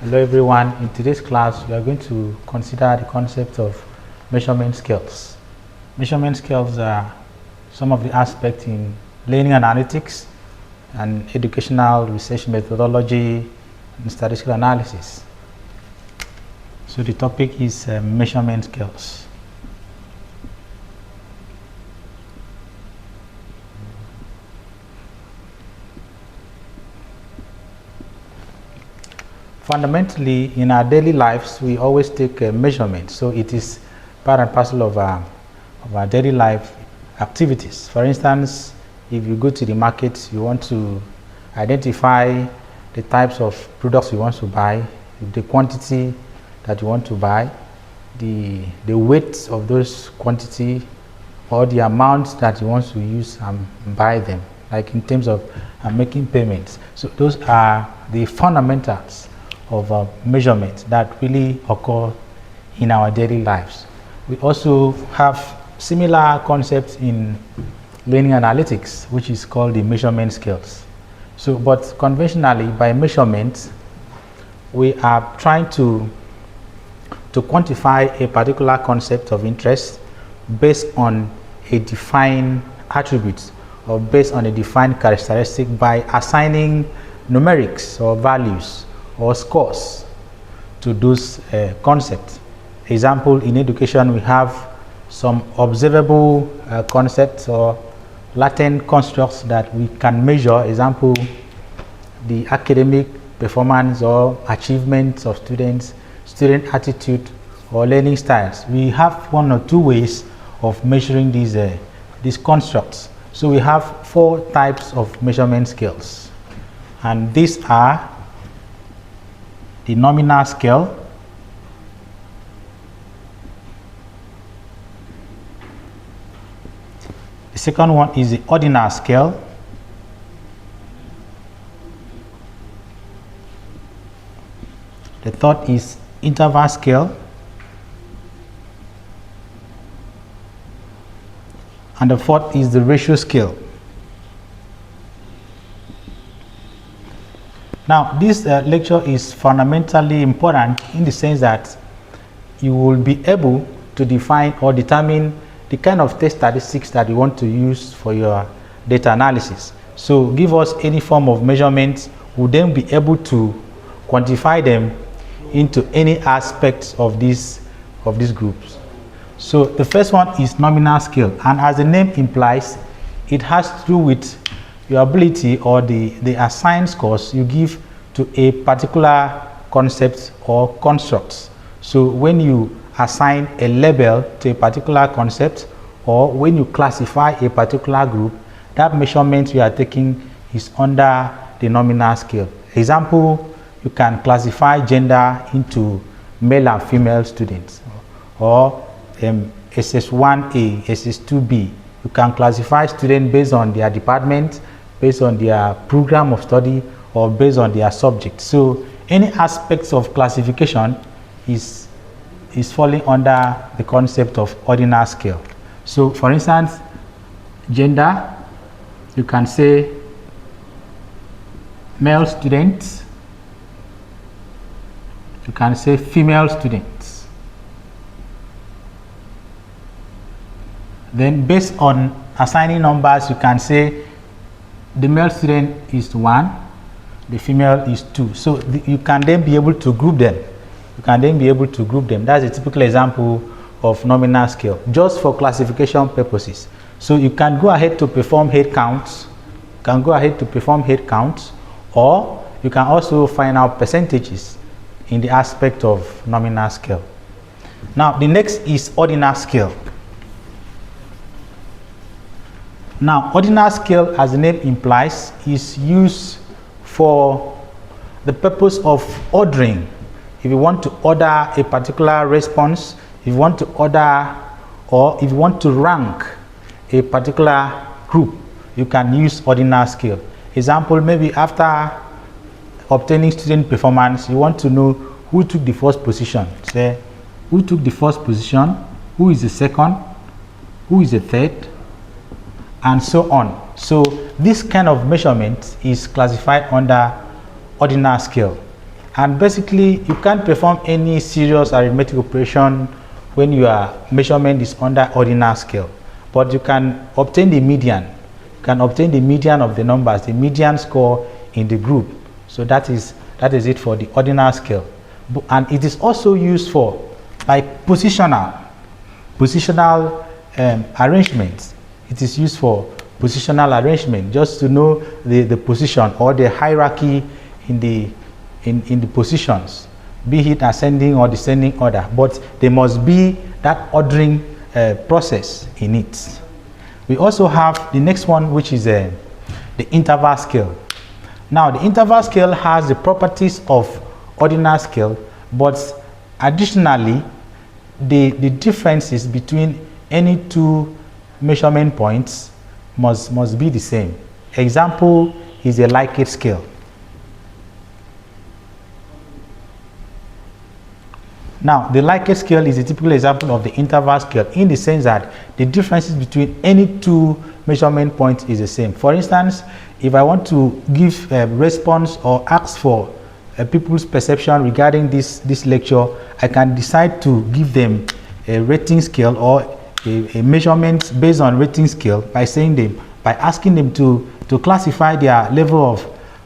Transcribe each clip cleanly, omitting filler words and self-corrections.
Hello everyone, in today's class we are going to consider the concept of measurement scales. Measurement scales are some of the aspects in learning analytics and educational research methodology and statistical analysis. So the topic is measurement scales. Fundamentally, in our daily lives, we always take a measurement. So it is part and parcel of our daily life activities. For instance, if you go to the market, you want to identify the types of products you want to buy, the quantity that you want to buy, the weight of those quantity, or the amount that you want to use and buy them, like in terms of making payments. So those are the fundamentals of measurement that really occur in our daily lives. We also have similar concepts in learning analytics, which is called the measurement scales. So, but conventionally, by measurement, we are trying to quantify a particular concept of interest based on a defined attribute or based on a defined characteristic by assigning numerics or values or scores to those concepts. Example, in education we have some observable concepts or latent constructs that we can measure. Example, the academic performance or achievements of students, student attitude or learning styles. We have one or two ways of measuring these constructs. So we have 4 types of measurement scales, and these are the nominal scale, the second one is the ordinal scale, the third is interval scale, and the fourth is the ratio scale. Now, this lecture is fundamentally important in the sense that you will be able to define or determine the kind of test statistics that you want to use for your data analysis. So, give us any form of measurements, we'll then be able to quantify them into any aspects of these groups. So, the first one is nominal scale, and as the name implies, it has to do with your ability or the assigned scores you give to a particular concept or construct. So when you assign a label to a particular concept or when you classify a particular group, that measurement you are taking is under the nominal scale. Example, you can classify gender into male and female students, or SS1A, SS2B. You can classify students based on their department, based on their program of study, or based on their subject. So any aspects of classification is falling under the concept of ordinal scale. So for instance, gender, you can say male students, you can say female students. Then based on assigning numbers, you can say the male student is 1, the female is 2. So you can then be able to group them. That's a typical example of nominal scale, just for classification purposes. So you can go ahead to perform head counts. Or you can also find out percentages in the aspect of nominal scale. Now the next is ordinal scale. Now, ordinal scale, as the name implies, is used for the purpose of ordering. If you want to order a particular response, if you want to order or if you want to rank a particular group, you can use ordinal scale. Example, maybe after obtaining student performance, you want to know who took the first position. Say, who took the first position, who is the second, who is the third, and so on. So this kind of measurement is classified under ordinal scale. And basically, you can't perform any serious arithmetic operation when your measurement is under ordinal scale. But you can obtain the median. You can obtain the median of the numbers, the median score in the group. So that is it for the ordinal scale. And it is also used for like positional arrangements. It is used for positional arrangement, just to know the position or the hierarchy in the positions, be it ascending or descending order, but there must be that ordering process in it. We also have the next one, which is the interval scale. Now, the interval scale has the properties of ordinal scale, but additionally, the differences between any two measurement points must be the same. Example is a Likert scale. Now, the Likert scale is a typical example of the interval scale in the sense that the differences between any two measurement points is the same. For instance, if I want to give a response or ask for people's perception regarding this lecture, I can decide to give them a rating scale or a measurement based on rating scale by asking them to classify their level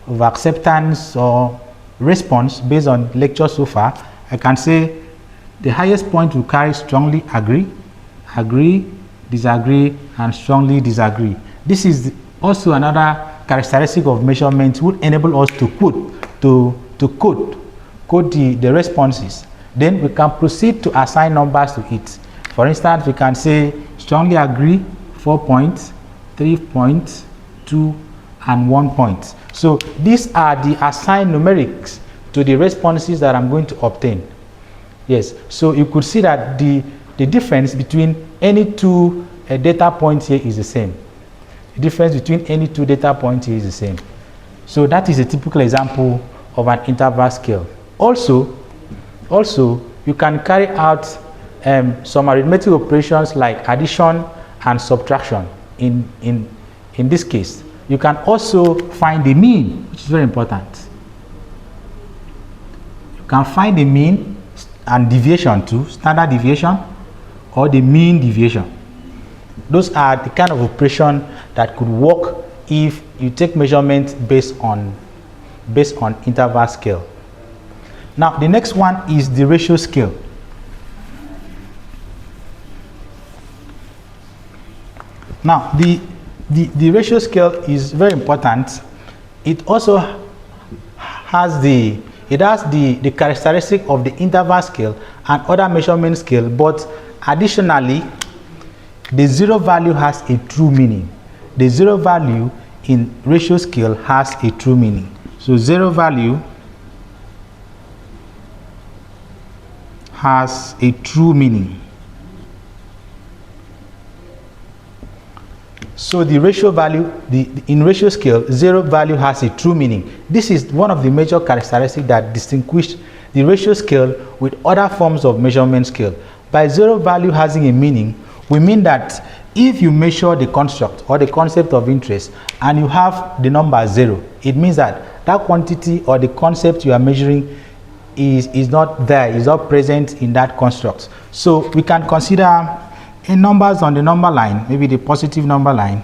of acceptance or response based on lecture so far. I can say the highest point will carry strongly agree, disagree, and strongly disagree. This is also another characteristic of measurement would enable us to code the responses. Then we can proceed to assign numbers to it. For instance, we can say strongly agree 4 points, 3 points, 2, and 1 point. So these are the assigned numerics to the responses that I'm going to obtain. Yes, so you could see that the difference between any two data points here is the same. The difference between any two data points here is the same. So that is a typical example of an interval scale. Also, you can carry out some arithmetic operations like addition and subtraction. In this case, you can also find the mean, which is very important. You can find the mean and deviation too, standard deviation or the mean deviation. Those are the kind of operation that could work if you take measurements based on interval scale. Now, the next one is the ratio scale. Now, the ratio scale is very important. It also has the characteristic of the interval scale and other measurement scale, but additionally, the zero value has a true meaning. The zero value in ratio scale has a true meaning. So zero value has a true meaning. So the ratio value, in ratio scale, zero value has a true meaning. This is one of the major characteristics that distinguish the ratio scale with other forms of measurement scale. By zero value having a meaning, we mean that if you measure the construct or the concept of interest and you have the number 0, it means that that quantity or the concept you are measuring is not there, is not present in that construct. So we can consider in numbers on the number line, maybe the positive number line,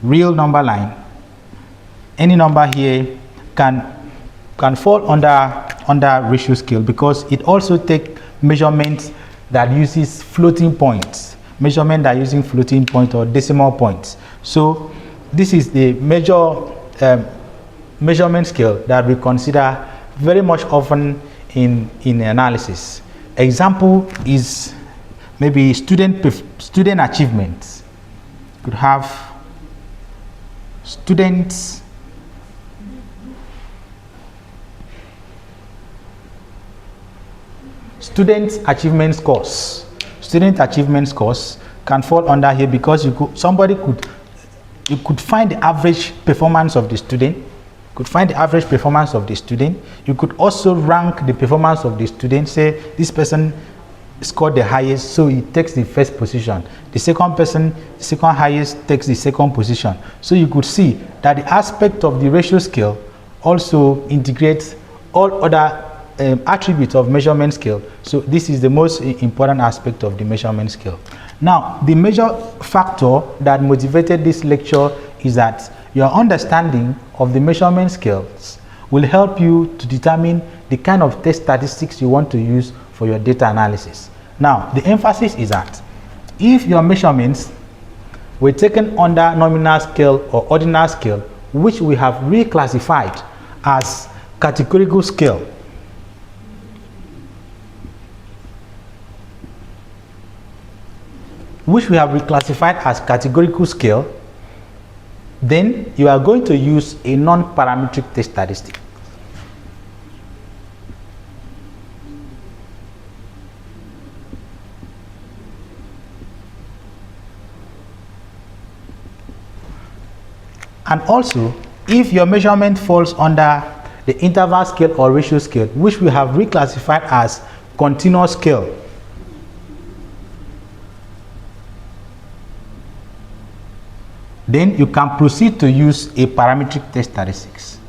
real number line, any number here can fall under ratio scale because it also takes measurements that uses floating points, measurement that using floating point or decimal points. So this is the major measurement scale that we consider very much often in analysis. Example is maybe student achievements. Could have students achievement scores. Student achievement scores can fall under here because you could find the average performance of the student. You could also rank the performance of the student. Say this person scored the highest, so he takes the first position. The second person, the second highest, takes the second position. So you could see that the aspect of the ratio scale also integrates all other attributes of measurement scale. So this is the most important aspect of the measurement scale. Now, the major factor that motivated this lecture is that your understanding of the measurement scales will help you to determine the kind of test statistics you want to use for your data analysis. Now, the emphasis is that if your measurements were taken under nominal scale or ordinal scale, which we have reclassified as categorical scale, then you are going to use a non-parametric test statistic. And also, if your measurement falls under the interval scale or ratio scale, which we have reclassified as continuous scale, then you can proceed to use a parametric test statistics.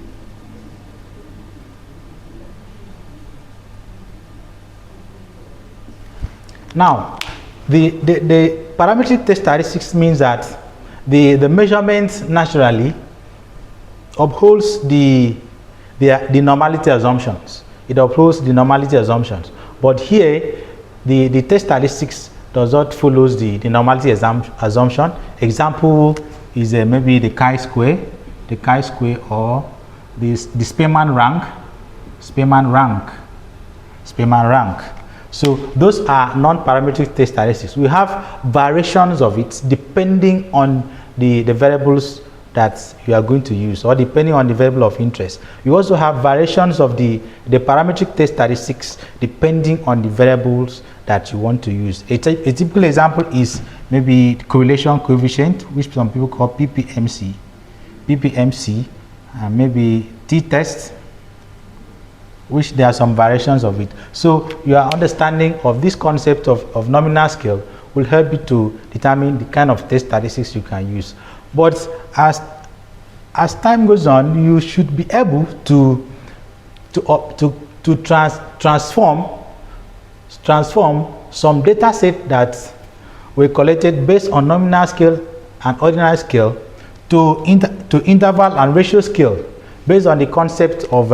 Now, the parametric test statistics means that the measurement naturally upholds the normality assumptions. It upholds the normality assumptions. But here, the test statistics does not follow the normality assumption. Example is maybe the chi-square, or the Spearman rank. So those are non-parametric test statistics. We have variations of it depending on the variables that you are going to use, or depending on the variable of interest. You also have variations of the parametric test statistics depending on the variables that you want to use. A typical example is maybe correlation coefficient, which some people call PPMC, and maybe t-test, which there are some variations of it. So your understanding of this concept of nominal scale will help you to determine the kind of test statistics you can use. But as time goes on, you should be able to transform some data set that were collected based on nominal scale and ordinal scale to interval and ratio scale based on the concept of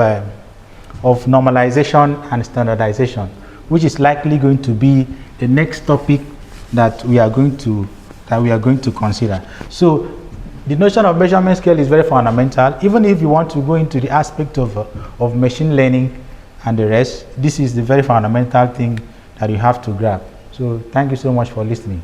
normalization and standardization, which is likely going to be the next topic that we are going to consider. So the notion of measurement scale is very fundamental. Even if you want to go into the aspect of machine learning and the rest, this is the very fundamental thing that you have to grab. So thank you so much for listening.